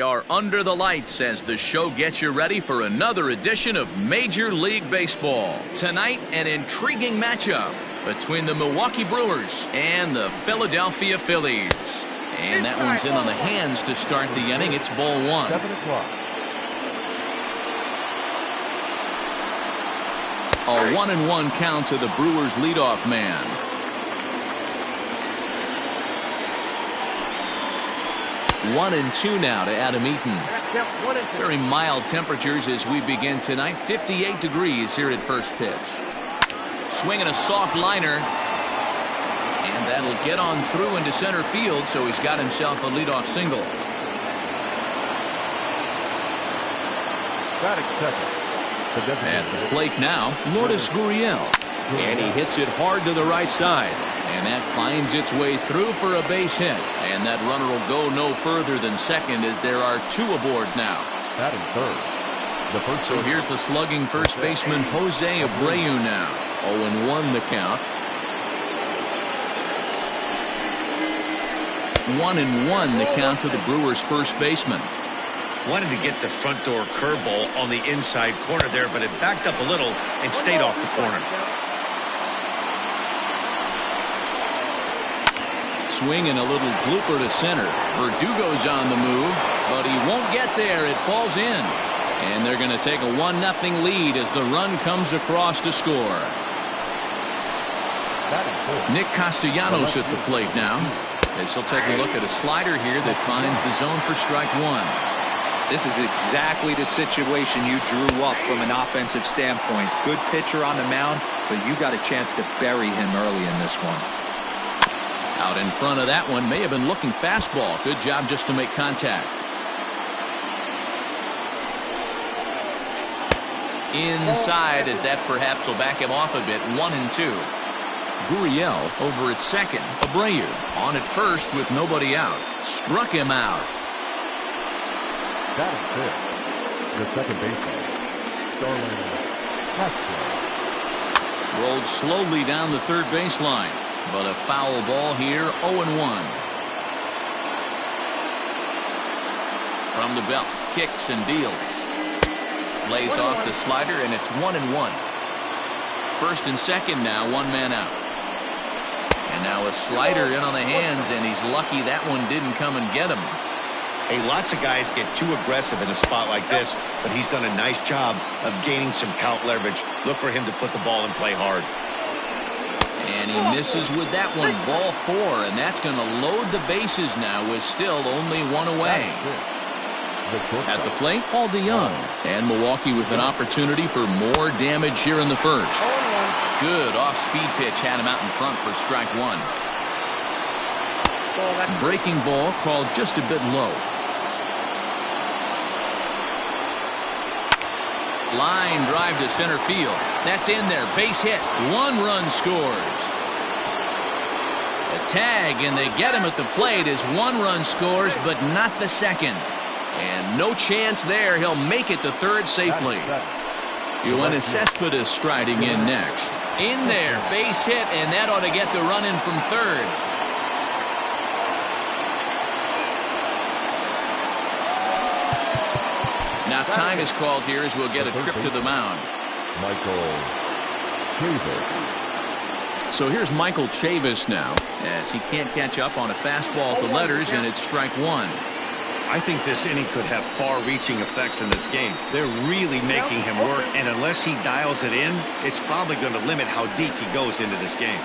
Are under the lights as the show gets you ready for another edition of Major League Baseball. Tonight, an intriguing matchup between the Milwaukee Brewers and the Philadelphia Phillies. And that one's in on the hands to start the inning. It's ball one. 7 o'clock. A 1-1 count to the Brewers leadoff man. One and two now to Adam Eaton. Very mild temperatures as we begin tonight. 58 degrees here at first pitch. Swinging a soft liner. And that'll get on through into center field, so he's got himself a leadoff single. At the plate now, Lourdes Gurriel. And he hits it hard to the right side. And that finds its way through for a base hit. And that runner will go no further than second as there are two aboard now. Batting third. So here's the slugging first baseman Jose Abreu now. 0-1 the count. 1-1 the count to the Brewers first baseman. Wanted to get the front door curveball on the inside corner there, but it backed up a little and stayed off the corner. Swing and a little blooper to center. Verdugo's on the move, but he won't get there. It falls in. And they're going to take a 1-0 lead as the run comes across to score. Nick Castellanos at the plate now, as he'll take a look at a slider here that finds the zone for strike one. This is exactly the situation you drew up from an offensive standpoint. Good pitcher on the mound, but you got a chance to bury him early in this one. Out in front of that one, may have been looking fastball. Good job just to make contact. Inside, as that perhaps will back him off a bit. 1-2. Gurriel over at second. Abreu on at first with nobody out. Struck him out. That is fifth. The second baseman, Starling Castro. Rolled slowly down the third baseline. But a foul ball here, 0-1. From the belt, kicks and deals. Lays off the slider, and it's 1-1. First and second now, one man out. And now a slider in on the hands, and he's lucky that one didn't come and get him. Hey, lots of guys get too aggressive in a spot like this, but he's done a nice job of gaining some count leverage. Look for him to put the ball in play hard. And he misses with that one. Ball four, and that's going to load the bases now with still only one away. At the plate, Paul DeYoung. And Milwaukee with an opportunity for more damage here in the first. Good off-speed pitch had him out in front for strike one. Breaking ball called just a bit low. Line drive to center field. That's in there. Base hit. One run scores. A tag, and they get him at the plate as one run scores, but not the second. And no chance there. He'll make it to third safely. Yoenis Cespedes striding in next. In there. Base hit, and that ought to get the run in from third. Now time is called here as we'll get a trip to the mound. Michael Chavis. So here's Michael Chavis now, as he can't catch up on a fastball at the letters, and it's strike one. I think this inning could have far-reaching effects in this game. They're really making him work, and unless he dials it in, it's probably going to limit how deep he goes into this game.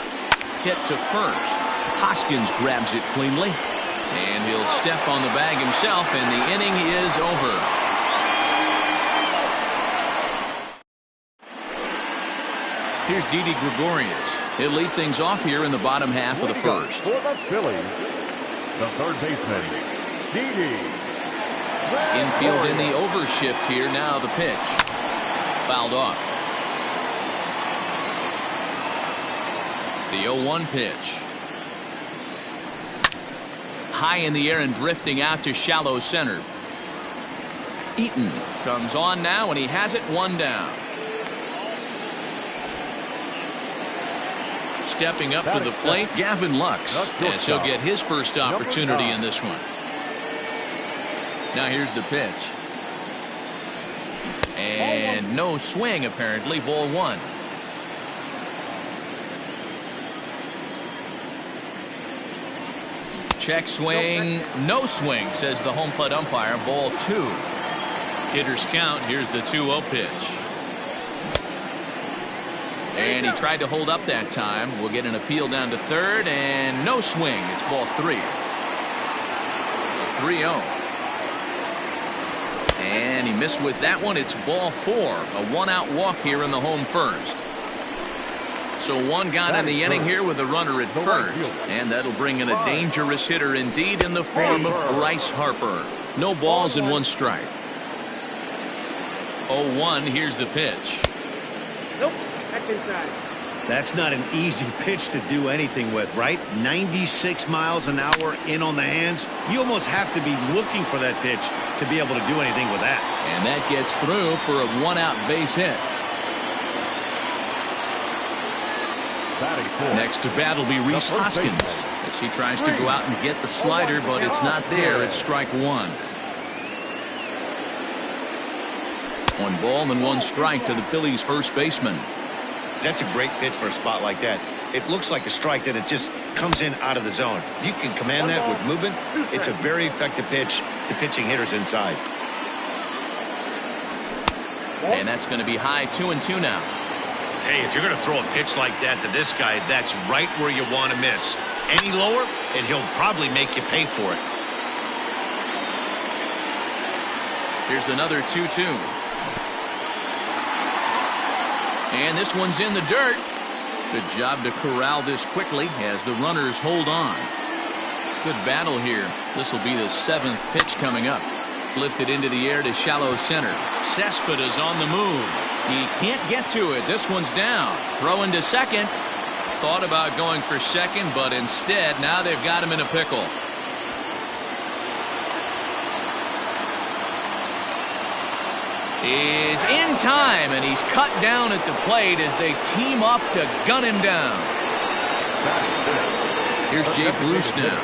Hit to first. Hoskins grabs it cleanly, and he'll step on the bag himself, and the inning is over. Here's Didi Gregorius. He'll lead things off here in the bottom half of the first. For the Phillies, the third baseman, Didi. Infield in the overshift here. Now the pitch. Fouled off. The 0-1 pitch. High in the air and drifting out to shallow center. Eaton comes on now, and he has it one down. Stepping up to the plate, Gavin Lux, as he'll get his first opportunity in this one. Now here's the pitch. And no swing, apparently. Ball one. Check swing. No swing, says the home plate umpire. Ball two. Hitters count. Here's the 2-0 pitch. And he tried to hold up that time. We'll get an appeal down to third, and no swing. It's ball three. 3-0. And he missed with that one. It's ball four. A one-out walk here in the home first. So one gone in the inning here with a runner at first. And that'll bring in a dangerous hitter indeed in the form of Bryce Harper. No balls and 1 strike. 0-1. Here's the pitch. Nope. That's inside. That's not an easy pitch to do anything with, right? 96 miles an hour in on the hands. You almost have to be looking for that pitch to be able to do anything with that. And that gets through for a one-out base hit. Next to bat will be Rhys Hoskins as he tries to go out and get the slider, but it's not there. It's strike one. 1 ball and 1 strike to the Phillies' first baseman. That's a great pitch for a spot like that. It looks like a strike that it just comes in out of the zone. You can command that with movement. It's a very effective pitch to pitching hitters inside. And that's going to be high 2-2 now. Hey, if you're going to throw a pitch like that to this guy, that's right where you want to miss. Any lower, and he'll probably make you pay for it. Here's another 2-2. And this one's in the dirt. Good job to corral this quickly as the runners hold on. Good battle here. This will be the 7th pitch coming up. Lifted into the air to shallow center. Cespedes on the move. He can't get to it. This one's down. Throw into second. Thought about going for second, but instead now they've got him in a pickle. Is in time, and he's cut down at the plate as they team up to gun him down. Here's Jay Bruce now.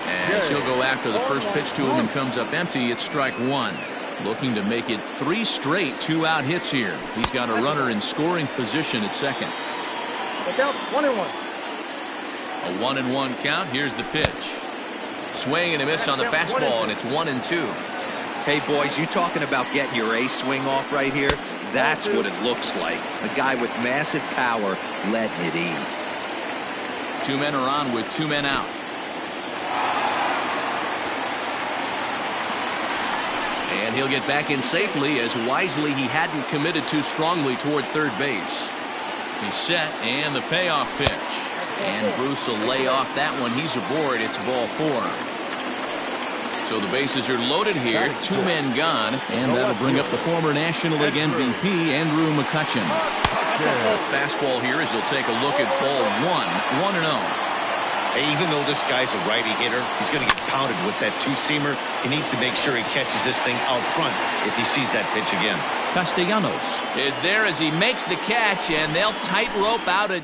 As he'll go after the first pitch to him and comes up empty. It's strike one. Looking to make it 3 straight 2-out hits here. He's got a runner in scoring position at second. Look out, 1-1. A 1-1 count. Here's the pitch. Swing and a miss on the fastball, and it's 1-2. Hey, boys, you talking about getting your ace swing off right here? That's what it looks like. A guy with massive power letting it eat. 2 men are on with 2 men out. And he'll get back in safely as wisely he hadn't committed too strongly toward third base. He's set, and the payoff pitch. And Bruce will lay off that one. He's aboard. It's ball 4. So the bases are loaded here. 2 men gone, and that'll bring up the former National League MVP, Andrew McCutchen. Fastball here as he'll take a look at ball 1, 1-0. Hey, even though this guy's a righty hitter, he's going to get pounded with that 2-seamer. He needs to make sure he catches this thing out front if he sees that pitch again. Castellanos is there as he makes the catch, and they'll tightrope out a...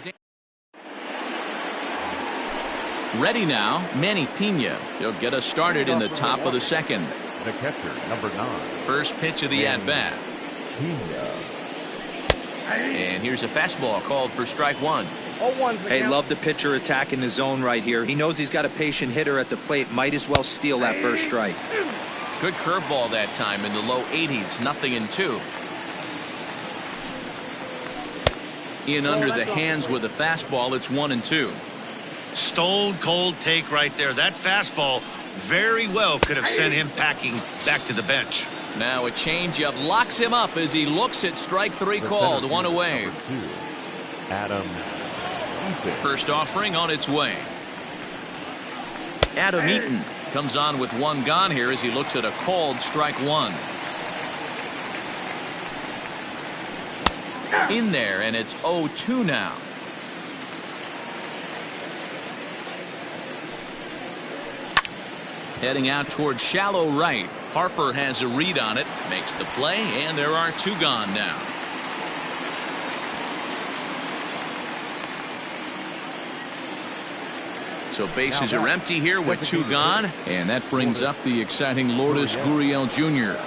Ready now, Manny Pena. He'll get us started in the top of the second. The catcher, number 9. First pitch of the at-bat. And here's a fastball called for strike 1. Hey, love the pitcher attacking the zone right here. He knows he's got a patient hitter at the plate. Might as well steal that first strike. Good curveball that time in the low 80s. 0-2. In under the hands with a fastball. It's 1-2. Stone cold take right there. That fastball very well could have sent him packing back to the bench. Now a changeup locks him up as he looks at strike 3 called. 1 away. Adam. First offering on its way. Adam Eaton comes on with 1 gone here as he looks at a called strike 1. In there, and it's 0-2 now. Heading out towards shallow right. Harper has a read on it, makes the play, and there are 2 gone now. So bases are empty here with 2 gone, and that brings up the exciting Lourdes Gurriel Jr.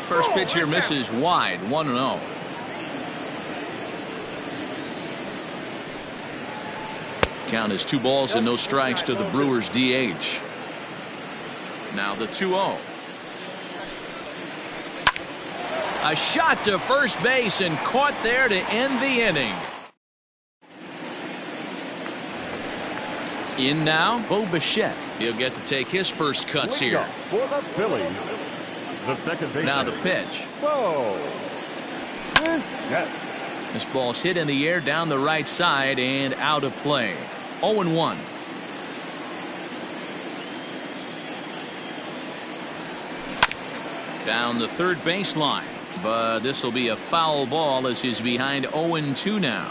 First pitch here misses wide, 1-0. Count is 2 balls and no strikes to the Brewers DH. Now the 2-0. A shot to first base and caught there to end the inning. In now, Bo Bichette. He'll get to take his first cuts here. For the Phillies, the second base. Now the pitch. This ball's hit in the air down the right side and out of play. 0-1. Down the third baseline, but this will be a foul ball as he's behind 0-2 now.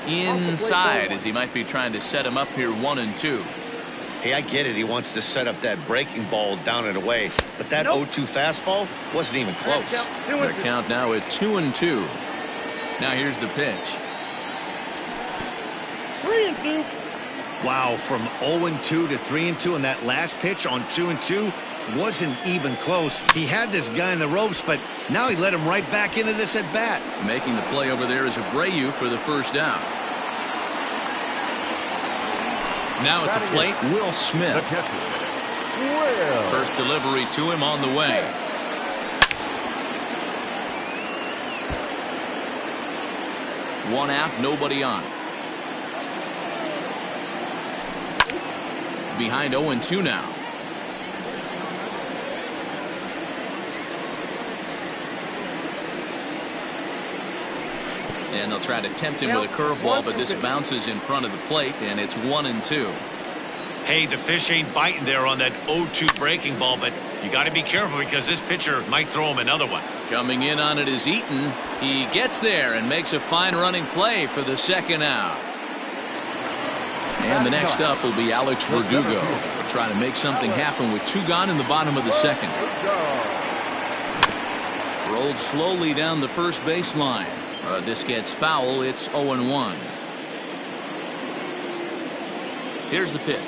Inside as he might be trying to set him up here 1-2. Hey, I get it. He wants to set up that breaking ball down and away, but that 0-2 fastball wasn't even close. The count now at 2-2. Now here's the pitch. 3-2. Wow, from 0-2 to 3-2, and that last pitch on 2-2 wasn't even close. He had this guy in the ropes, but now he let him right back into this at bat. Making the play over there is Abreu for the first down. Now at the plate, Will Smith. First delivery to him on the way. One out, nobody on. Behind 0-2 now. And they'll try to tempt him with a curveball, but this bounces in front of the plate, and it's 1-2. Hey, the fish ain't biting there on that 0-2 breaking ball, but you got to be careful because this pitcher might throw him another one. Coming in on it is Eaton. He gets there and makes a fine running play for the second out. And the next up will be Alex Verdugo, trying to make something happen with 2 gone in the bottom of the second. Rolled slowly down the first baseline. This gets foul. It's 0-1. Here's the pitch.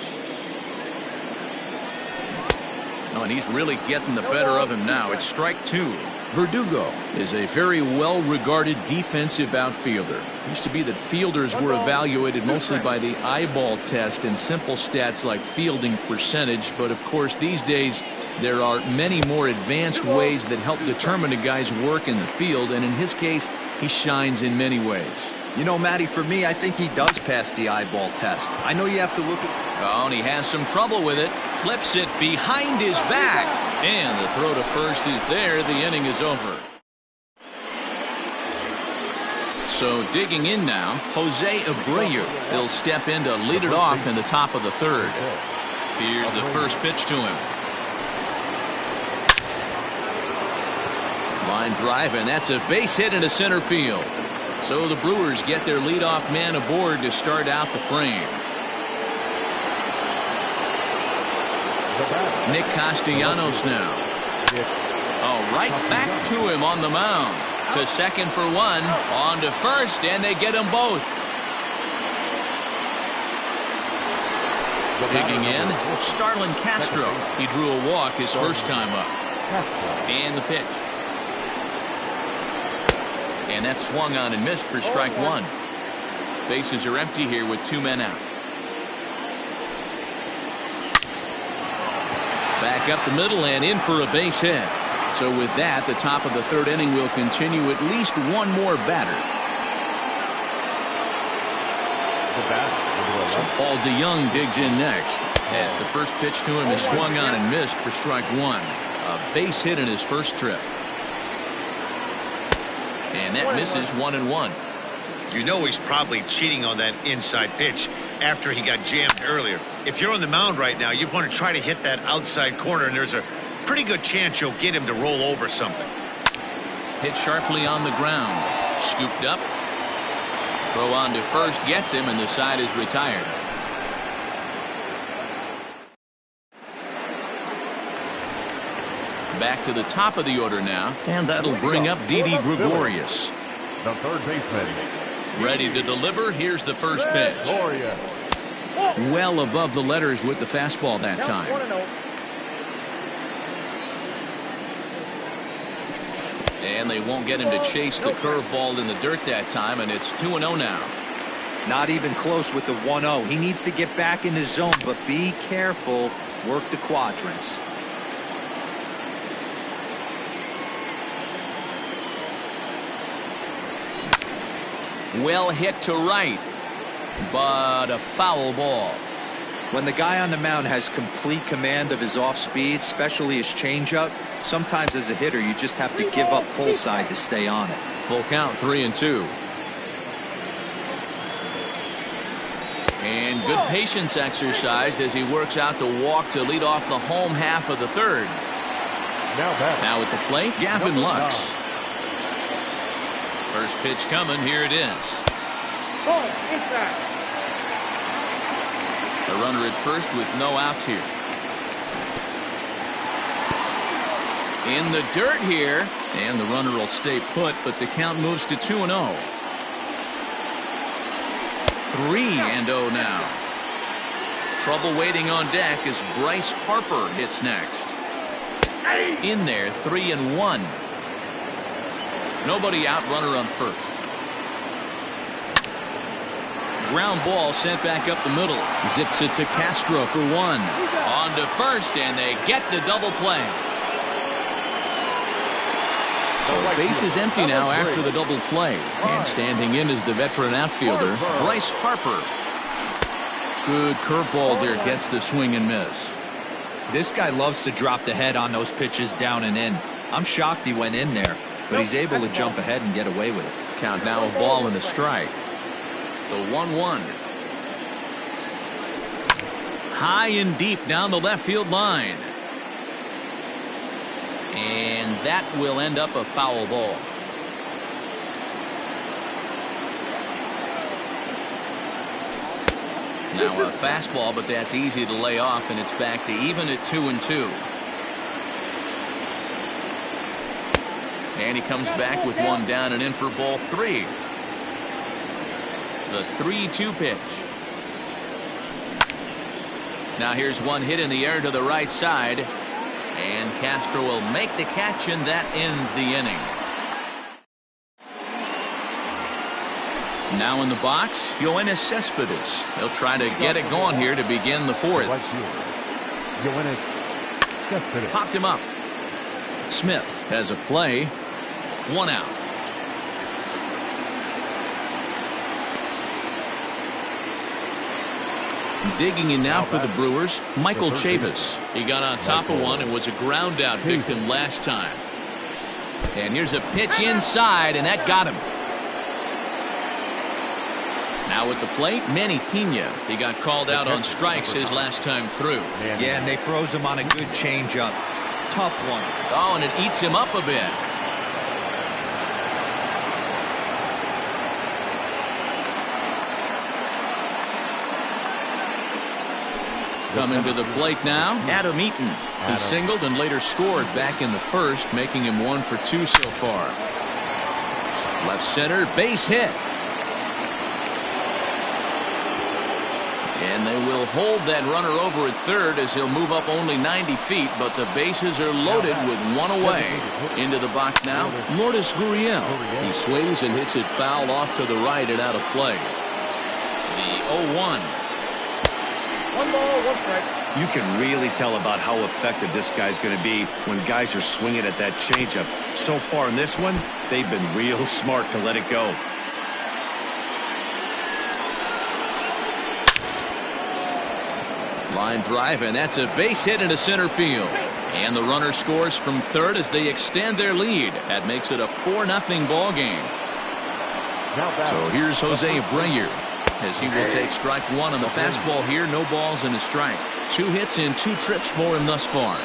Oh, and he's really getting the better of him now. It's strike 2. Verdugo is a very well-regarded defensive outfielder. It used to be that fielders were evaluated mostly by the eyeball test and simple stats like fielding percentage, but of course these days there are many more advanced ways that help determine a guy's work in the field, and in his case he shines in many ways. You know, Matty, for me, I think he does pass the eyeball test. I know you have to look at... Oh, and he has some trouble with it. Flips it behind his back. And the throw to first is there. The inning is over. So digging in now, Jose Abreu. He'll step in to lead it off in the top of the third. Here's the first pitch to him. Line drive, and that's a base hit into center field. So the Brewers get their leadoff man aboard to start out the frame. Nick Castellanos now. Oh, right back to him on the mound. To second for one. On to first, and they get them both. Digging in, Starlin Castro. He drew a walk his first time up. And the pitch. And that swung on and missed for strike 1. Bases are empty here with 2 men out. Back up the middle and in for a base hit. So with that, the top of the third inning will continue at least one more batter. So Paul DeYoung digs in next as the first pitch to him is swung on and missed for strike 1. A base hit in his first trip. And that misses 1-1. You know he's probably cheating on that inside pitch after he got jammed earlier. If you're on the mound right now, you want to try to hit that outside corner, and there's a pretty good chance you'll get him to roll over something. Hit sharply on the ground. Scooped up. Throw on to first gets him, and the side is retired. Back to the top of the order now, and that'll bring up Didi Gregorius. The third baseman. Ready to deliver. Here's the first pitch. Gloria. Well above the letters with the fastball that time. 1-0. And they won't get him to chase the curveball in the dirt that time, and it's 2-0 now. Not even close with the 1-0. He needs to get back in his zone, but be careful. Work the quadrants. Well hit to right, but a foul ball. When the guy on the mound has complete command of his off speed, especially his changeup, sometimes as a hitter you just have to give up pull side to stay on it. Full count, 3-2. And good patience exercised as he works out the walk to lead off the home half of the third. Now at the plate, Gavin Lux. First pitch coming. Here it is. Ball inside. A runner at first with no outs here. In the dirt here, and the runner will stay put, but the count moves to 2-0. 3-0 now. Trouble waiting on deck as Bryce Harper hits next. In there, 3-1. Nobody out, runner on first. Ground ball sent back up the middle. Zips it to Castro for one. On to first, and they get the double play. So base is empty now after the double play. And standing in is the veteran outfielder, Bryce Harper. Good curveball there, gets the swing and miss. This guy loves to drop the head on those pitches down and in. I'm shocked he went in there, but he's able to jump ahead and get away with it. Count now a ball and a strike. The 1-1. High and deep down the left field line. And that will end up a foul ball. Now a fastball, but that's easy to lay off, and it's back to even at 2-2. And he comes back with one down and in for ball 3. The 3-2 pitch. Now here's one hit in the air to the right side. And Castro will make the catch, and that ends the inning. Now in the box, Yoenis Cespedes. He'll try to get it going here to begin the fourth. Popped him up. Smith has a play. One out. Digging in now for the Brewers, Michael Chavis. He got on top of one and was a ground out victim last time. And here's a pitch inside, and that got him. Now at the plate, Manny Pena. He got called out on strikes his last time through. Yeah, and they froze him on a good changeup. Tough one. Oh, and it eats him up a bit. Coming to the plate now, Adam Eaton. He singled and later scored back in the first, making him 1 for 2 so far. Left center, base hit. And they will hold that runner over at third as he'll move up only 90 feet, but the bases are loaded with one away. Into the box now, Lourdes Gurriel. He swings and hits it foul off to the right and out of play. The 0-1. 1 ball, 1 strike. You can really tell about how effective this guy's going to be when guys are swinging at that changeup. So far in this one, they've been real smart to let it go. Line drive, and that's a base hit into center field. And the runner scores from third as they extend their lead. That makes it a 4-0 ball game. So here's Jose Abreu as he will take strike one on the fastball here. No balls and a strike. 2 hits in 2 trips for him thus far.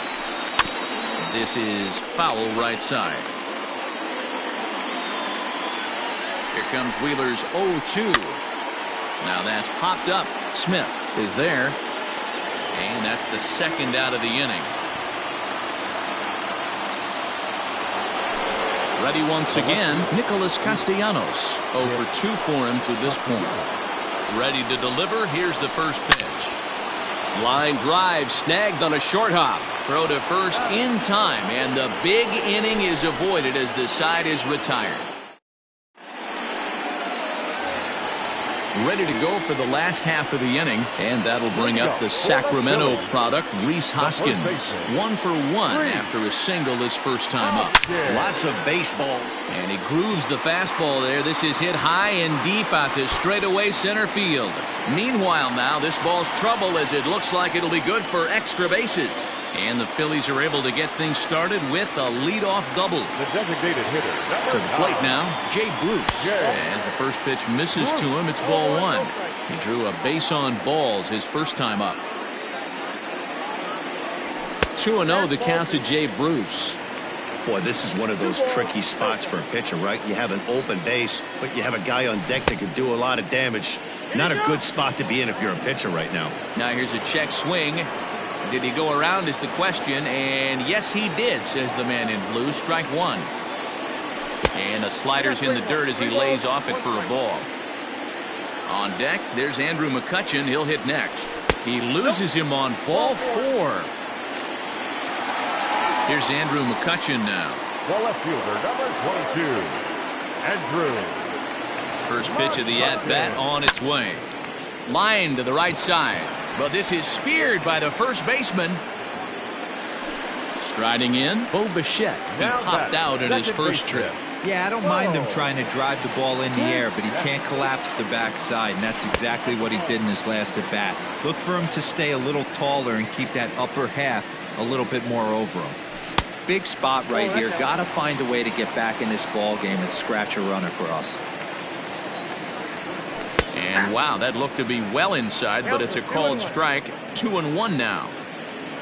This is foul right side. Here comes Wheeler's 0-2. Now that's popped up. Smith is there. And that's the second out of the inning. Ready once again, Nicholas Castellanos. 0 for 2 for him to this point. Ready to deliver. Here's the first pitch. Line drive snagged on a short hop. Throw to first in time, and the big inning is avoided as the side is retired. Ready to go for the last half of the inning, and that'll bring up the Sacramento product, Rhys Hoskins. 1 for 1 after a single his first time up. Lots of baseball. And he grooves the fastball there. This is hit high and deep out to straightaway center field. Meanwhile now, this ball's trouble as it looks like it'll be good for extra bases. And the Phillies are able to get things started with a leadoff double. The designated hitter. To the plate now, Jay Bruce. As the first pitch misses to him, it's ball 1. He drew a base on balls his first time up. 2-0 the count to Jay Bruce. Boy, this is one of those tricky spots for a pitcher, right? You have an open base, but you have a guy on deck that could do a lot of damage. Not a good spot to be in if you're a pitcher right now. Now here's a check swing. Did he go around is the question, and yes he did, says the man in blue. Strike 1. And a slider's in the dirt as he lays off it for a ball. On deck, there's Andrew McCutchen. He'll hit next. He loses him on ball 4. Here's Andrew McCutchen now. The left fielder, number 22, Andrew. First pitch of the at-bat on its way. Line to the right side. But this is speared by the first baseman. Striding in, Bo Bichette. He popped out in his first trip. Yeah, I don't mind him trying to drive the ball in the air, but he can't collapse the backside, and that's exactly what he did in his last at-bat. Look for him to stay a little taller and keep that upper half a little bit more over him. Big spot right here. Got to find a way to get back in this ball game and scratch a run across. And wow, that looked to be well inside, but it's a called strike. 2-1 now.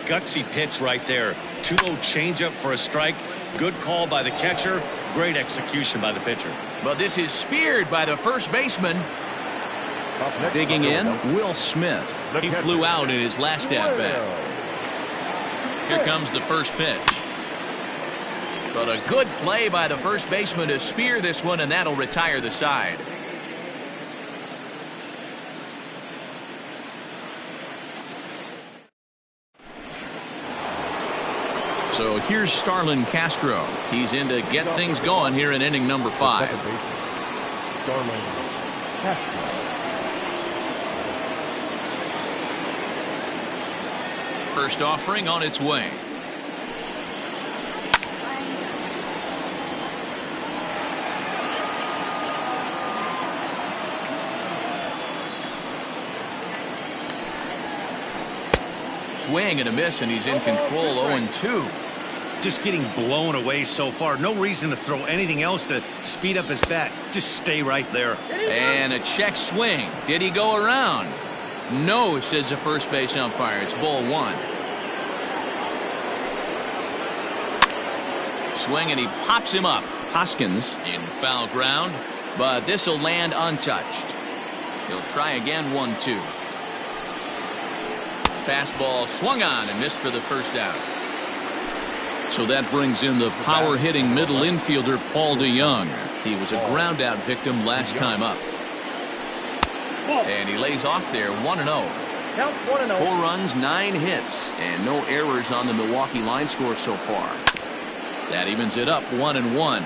Gutsy pitch right there. 2-0 changeup for a strike. Good call by the catcher. Great execution by the pitcher. But this is speared by the first baseman. Digging in, Will Smith. He flew out in his last at-bat. Here comes the first pitch. But a good play by the first baseman to spear this one, and that'll retire the side. So here's Starlin Castro. He's in to get things going here in inning number 5. Starlin Castro. First offering on its way. Swing and a miss, and he's in control. 0-2. Just getting blown away so far. No reason to throw anything else to speed up his bat. Just stay right there. And a check swing. Did he go around? No, says the first base umpire. It's ball 1. Swing, and he pops him up. Hoskins in foul ground, but this will land untouched. He'll try again. 1-2. Fastball swung on and missed for the first out. So that brings in the power-hitting middle infielder Paul DeYoung. He was a ground-out victim last time up. And he lays off there. 1-0. 4 runs, 9 hits, and no errors on the Milwaukee line score so far. That evens it up 1-1.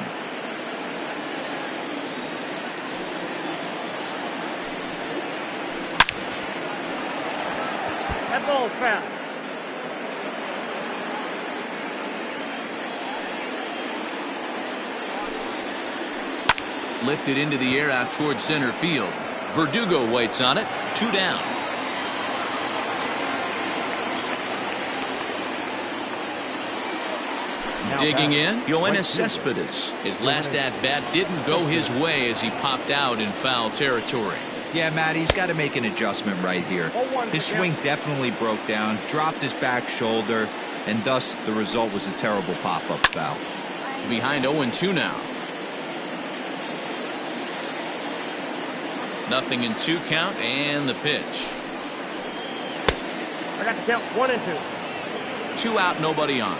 That ball's foul. Lifted into the air out towards center field. Verdugo waits on it. 2 down. Digging in, Yoenis Cespedes. His last at-bat didn't go his way as he popped out in foul territory. Yeah, Matt, he's got to make an adjustment right here. His swing definitely broke down, dropped his back shoulder, and thus the result was a terrible pop-up foul. Behind 0-2 now. 0-2 count, and the pitch. I got to count 1 and 2. 2 out, nobody on.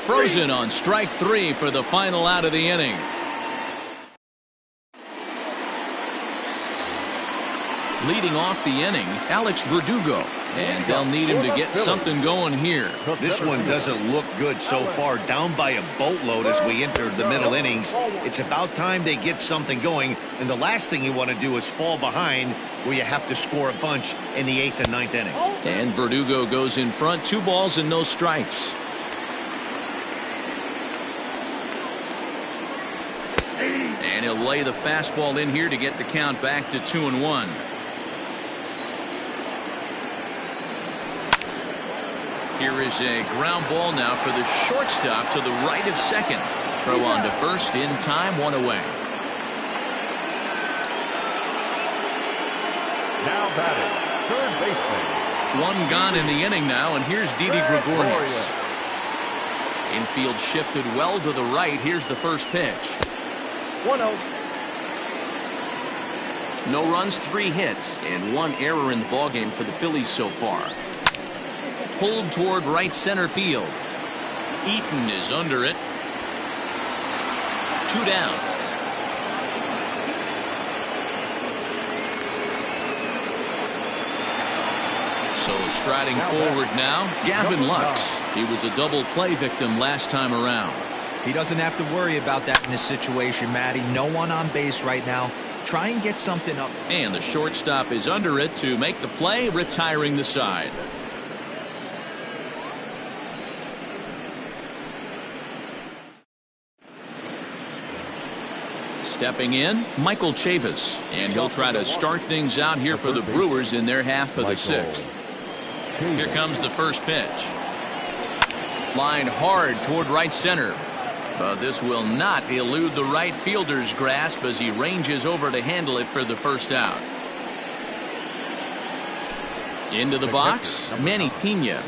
Frozen on strike 3 for the final out of the inning. Leading off the inning, Alex Verdugo. And they'll need him to get something going here. This one doesn't look good so far. Down by a boatload as we enter the middle innings. It's about time they get something going. And the last thing you want to do is fall behind where you have to score a bunch in the 8th and 9th inning. And Verdugo goes in front. 2 balls and no strikes. And he'll lay the fastball in here to get the count back to 2-1. Here is a ground ball now for the shortstop to the right of second. Throw on to first in time, 1 away. Now batting, third baseman. 1 gone in the inning now, and here's Didi Gregorius. Infield shifted well to the right. Here's the first pitch. 1-0. No runs, 3 hits, and 1 error in the ballgame for the Phillies so far. Pulled toward right center field. Eaton is under it. 2 down. So striding forward now, Gavin Lux. He was a double play victim last time around. He doesn't have to worry about that in this situation, Matty. No one on base right now. Try and get something up. And the shortstop is under it to make the play, retiring the side. Stepping in, Michael Chavis, and he'll try to start things out here for the Brewers in their half of the 6th. Here comes the first pitch. Line hard toward right center. But this will not elude the right fielder's grasp as he ranges over to handle it for the first out. Into the box, Manny Pena.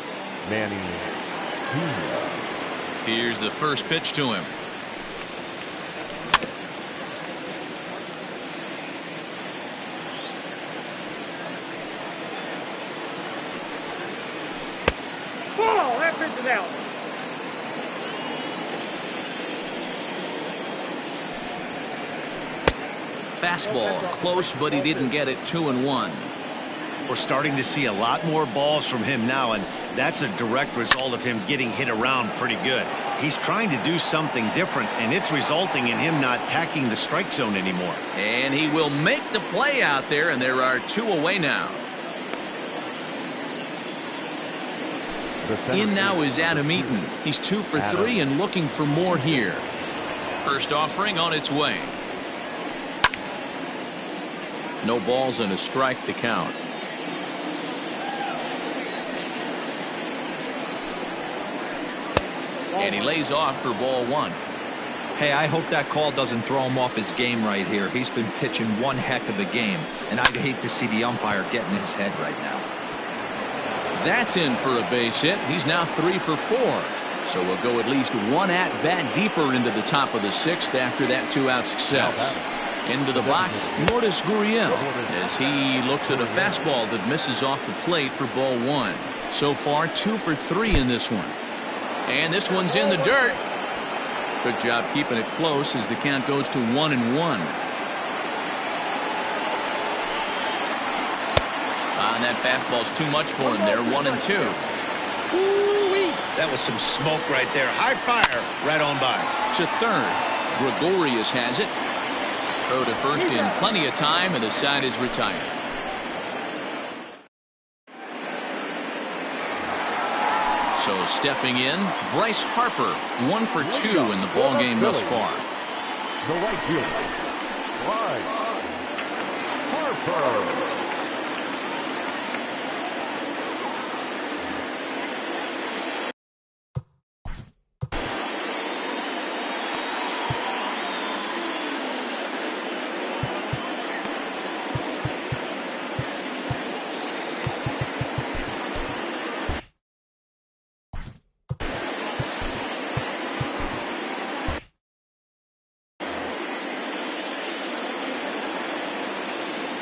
Here's the first pitch to him. Ball, that pitch is out. Fastball close, but he didn't get it. 2-1. We're starting to see a lot more balls from him now, and that's a direct result of him getting hit around pretty good. He's trying to do something different, and it's resulting in him not tacking the strike zone anymore. And he will make the play out there, and there are 2 away now. In now is Adam Eaton. He's 2 for 3 and looking for more here. First offering on its way. No balls and a strike to count. And he lays off for ball 1. Hey, I hope that call doesn't throw him off his game right here. He's been pitching one heck of a game, and I'd hate to see the umpire get in his head right now. That's in for a base hit. He's now 3 for 4. So we'll go at least 1 at-bat deeper into the top of the 6th after that 2-out success. Into the box, Lourdes Gurriel, as he looks at a fastball that misses off the plate for ball 1. So far, 2 for 3 in this one. And this one's in the dirt. Good job keeping it close as the count goes to 1-1. And that fastball's too much for him there. 1-2. Ooh-wee. That was some smoke right there. High fire right on by. To third. Gregorius has it. Throw to first in plenty of time, and the side is retired. So stepping in, Bryce Harper, 1 for 2 in the ballgame thus far. The right fielder, Bryce Harper.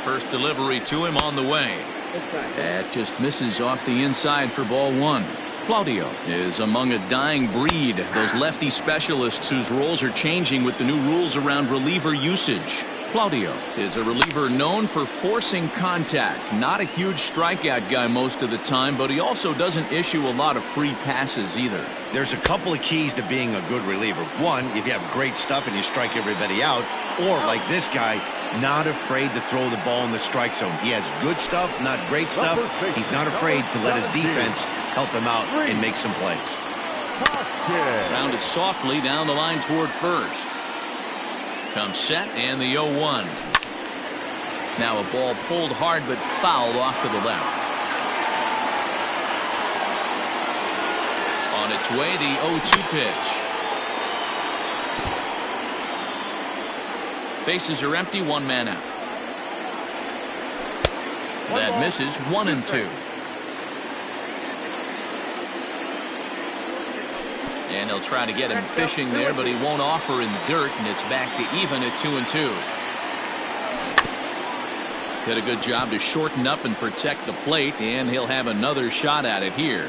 First delivery to him on the way. That just misses off the inside for ball 1. Claudio is among a dying breed. Those lefty specialists whose roles are changing with the new rules around reliever usage. Claudio is a reliever known for forcing contact. Not a huge strikeout guy most of the time, but he also doesn't issue a lot of free passes either. There's a couple of keys to being a good reliever. One, if you have great stuff and you strike everybody out, or like this guy, not afraid to throw the ball in the strike zone. He has good stuff, not great stuff. He's not afraid to let his defense help him out and make some plays. Rounded softly down the line toward first. Comes set and the 0-1. Now a ball pulled hard but fouled off to the left. On its way, the 0-2 pitch. Bases are empty, one man out. That misses, 1-2. And he'll try to get him fishing there, but he won't offer in the dirt, and it's back to even at 2-2. Did a good job to shorten up and protect the plate, and he'll have another shot at it here.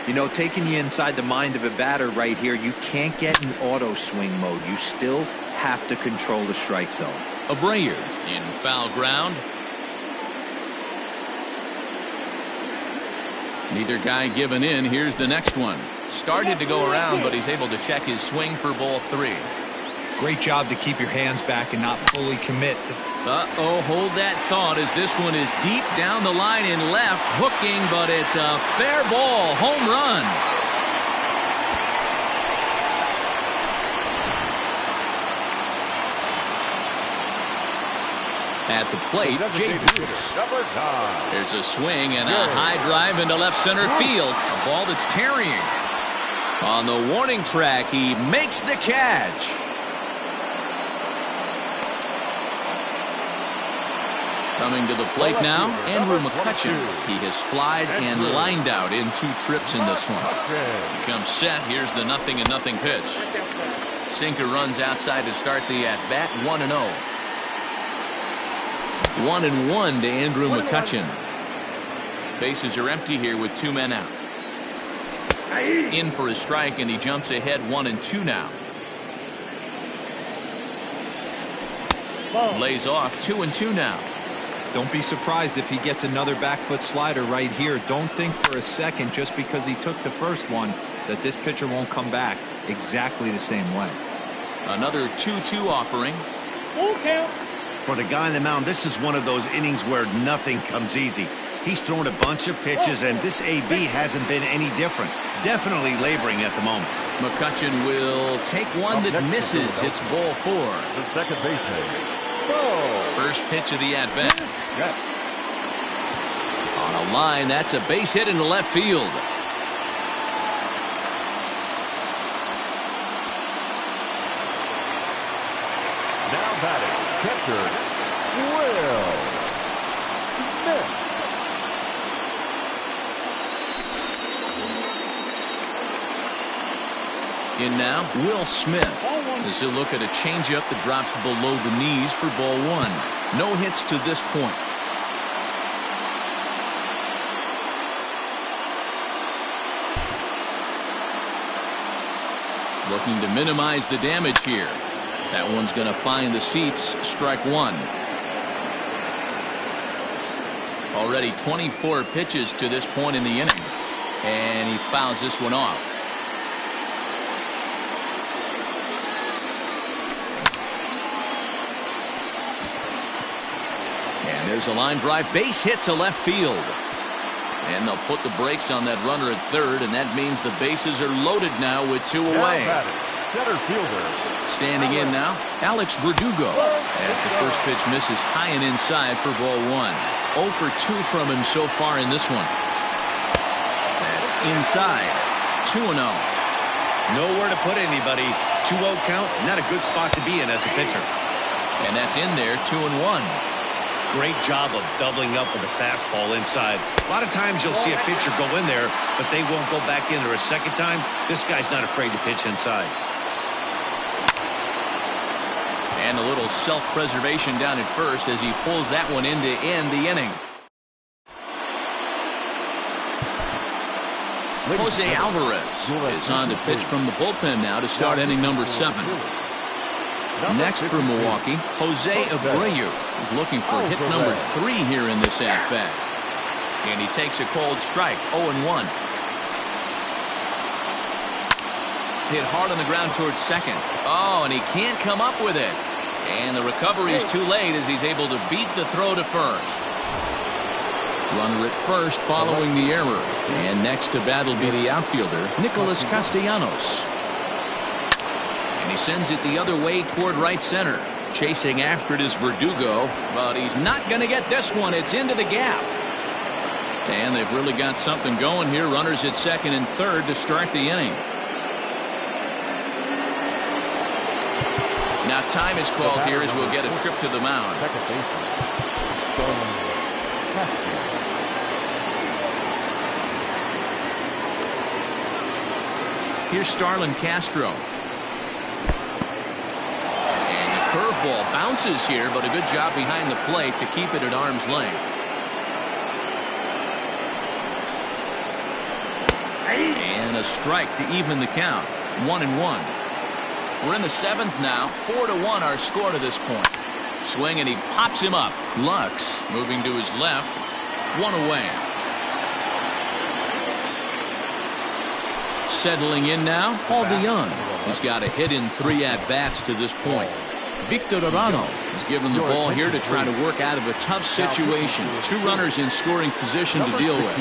You know, taking you inside the mind of a batter right here, you can't get in auto swing mode. You still have to control the strike zone. Abreu in foul ground. Neither guy giving in. Here's the next one. Started to go around, but he's able to check his swing for ball 3. Great job to keep your hands back and not fully commit. Uh-oh, hold that thought as this one is deep down the line in left, hooking, but it's a fair ball, home run. At the plate, Jay Bruce. There's a swing and a high drive into left center field. A ball that's tarrying. On the warning track, he makes the catch. Coming to the plate now, Andrew McCutchen. He has flied and lined out in 2 trips in this one. He comes set. Here's the 0-0 pitch. Sinker runs outside to start the at-bat, 1-0. 1-1 to Andrew McCutchen. Bases are empty here with 2 men out. In for a strike, and he jumps ahead 1-2 now. Lays off 2-2 now. Don't be surprised if he gets another back foot slider right here. Don't think for a second, just because he took the first one, that this pitcher won't come back exactly the same way. Another 2-2 offering. Full count. For the guy on the mound, this is one of those innings where nothing comes easy. He's thrown a bunch of pitches, and this AB hasn't been any different. Definitely laboring at the moment. McCutchen will take one that misses. It's ball 4. The second baseman. First pitch of the at-bat. On a line, that's a base hit into left field. Now batting, catcher, Will Smith. In now, Will Smith. As he'll look at a changeup that drops below the knees for ball 1. No hits to this point. Looking to minimize the damage here. That one's going to find the seats. Strike 1. Already 24 pitches to this point in the inning. And he fouls this one off. And there's a line drive. Base hit to left field. And they'll put the brakes on that runner at third, and that means the bases are loaded now with 2 away. Center fielder. Standing in now, Alex Verdugo. As the first pitch misses high and inside for ball 1. 0 for 2 from him so far in this one. That's inside. 2-0. Nowhere to put anybody. 2-0 count, not a good spot to be in as a pitcher. And that's in there, 2-1. Great job of doubling up with a fastball inside. A lot of times you'll see a pitcher go in there, but they won't go back in there a second time. This guy's not afraid to pitch inside. And a little self-preservation down at first as he pulls that one in to end the inning. Jose Alvarez is on to pitch from the bullpen now to start inning number 7. Next for Milwaukee, Jose Abreu is looking for hit number 3 here in this at-bat. And he takes a cold strike, 0-1. Hit hard on the ground towards second. Oh, and he can't come up with it. And the recovery is too late as he's able to beat the throw to first. Runner at first following the error. And next to bat will be the outfielder, Nicholas Castellanos. And he sends it the other way toward right center. Chasing after it is Verdugo, but he's not going to get this one. It's into the gap. And they've really got something going here. Runners at second and third to start the inning. Now time is called here as we'll get a trip to the mound. Here's Starlin Castro. And the curveball bounces here, but a good job behind the plate to keep it at arm's length. And a strike to even the count. 1-1. We're in the 7th now. 4-1 our score to this point. Swing and he pops him up. Lux moving to his left. 1 away. Settling in now, Paul DeYoung. He's got a hit in 3 at-bats to this point. Victor Arano is given the ball here to try to work out of a tough situation. 2 runners in scoring position to deal with.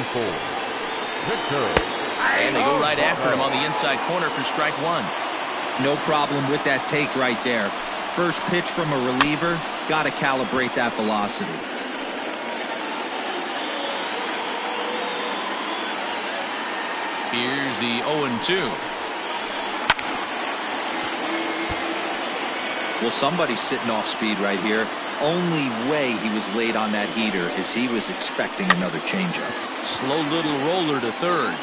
And they go right after him on the inside corner for strike 1. No problem with that take right there. First pitch from a reliever, got to calibrate that velocity. Here's the 0-2. Well, somebody's sitting off speed right here. Only way he was late on that heater is he was expecting another changeup. Slow little roller to third.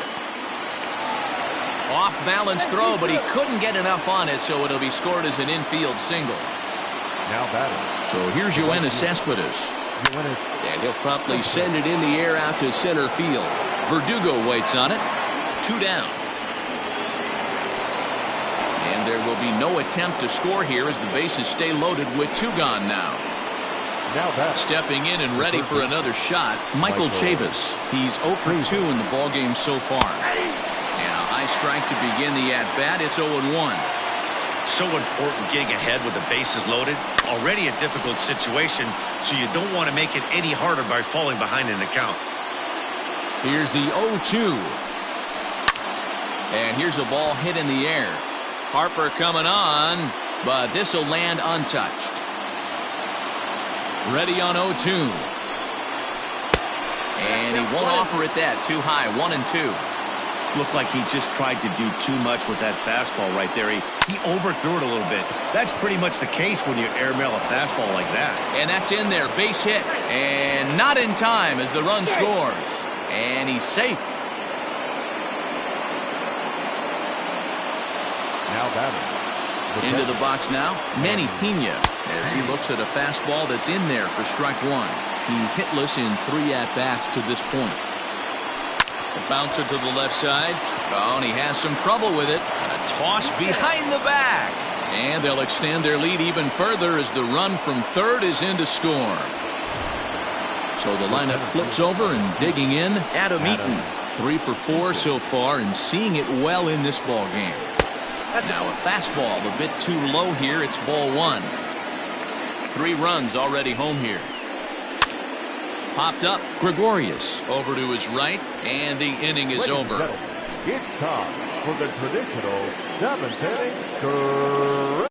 Off balance throw, but he couldn't get enough on it, so it'll be scored as an infield single. Now batting. So here's Yoenis Cespedes. And he'll promptly send it in the air out to center field. Verdugo waits on it. 2 down. And there will be no attempt to score here as the bases stay loaded with 2 gone now. Stepping in and ready for another shot, Michael Chavis. He's 0 for 2 in the ballgame so far. And a high strike to begin the at-bat. It's 0-1. So important getting ahead with the bases loaded. Already a difficult situation, so you don't want to make it any harder by falling behind in the count. Here's the 0-2. And here's a ball hit in the air. Harper coming on, but this will land untouched. Ready on 0-2. And he won't offer it that. Too high. 1-2. Looked like he just tried to do too much with that fastball right there. He overthrew it a little bit. That's pretty much the case when you airmail a fastball like that. And that's in there. Base hit. And not in time as the run scores. And he's safe. Now batting. Into the box now, Manny Pena, as he looks at a fastball that's in there for strike 1. He's hitless in 3 at-bats to this point. A bouncer to the left side. Oh, and he has some trouble with it. A toss behind the back. And they'll extend their lead even further as the run from third is in to score. So the lineup flips over and digging in, Adam Eaton. 3 for 4 so far and seeing it well in this ball game. Now a fastball a bit too low here. It's ball 1. 3 runs already home here. Popped up. Gregorius over to his right, and the inning is over. It's time for the traditional 7th inning.